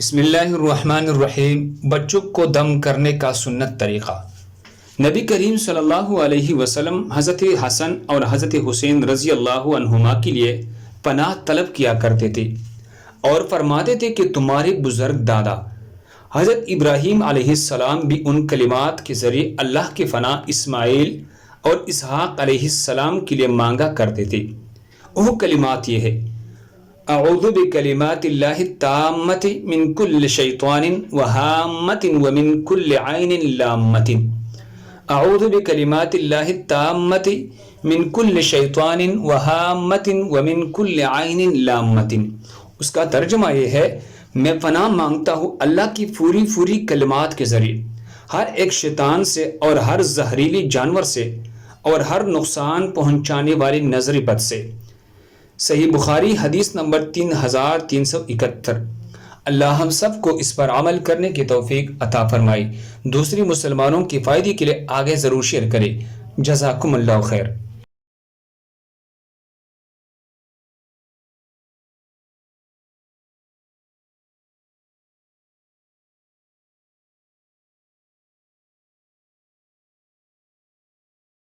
بسم اللہ الرحمن الرحیم۔ بچوں کو دم کرنے کا سنت طریقہ۔ نبی کریم صلی اللہ علیہ وسلم حضرت حسن اور حضرت حسین رضی اللہ عنہما کے لیے پناہ طلب کیا کرتے تھے اور فرماتے تھے کہ تمہارے بزرگ دادا حضرت ابراہیم علیہ السلام بھی ان کلمات کے ذریعے اللہ کی پناہ اسماعیل اور اسحاق علیہ السلام کے لیے مانگا کرتے تھے۔ وہ کلمات یہ ہے: اعوذ بکلمات اللہ التامۃ من کل شیطان وہامۃ ومن کل عین لامۃ۔ اعوذ بکلمات اللہ التامۃ من کل شیطان وہامۃ ومن کل عین لامۃ۔ اس کا ترجمہ یہ ہے: میں پناہ مانگتا ہوں اللہ کی پوری کلمات کے ذریعے ہر ایک شیطان سے اور ہر زہریلی جانور سے اور ہر نقصان پہنچانے والی نظر بد سے۔ صحیح بخاری حدیث نمبر 3371۔ اللہ ہم سب کو اس پر عمل کرنے کی توفیق عطا فرمائی۔ دوسری مسلمانوں کی فائدے کے لیے آگے ضرور شیئر کریں۔ جزاکم اللہ خیر۔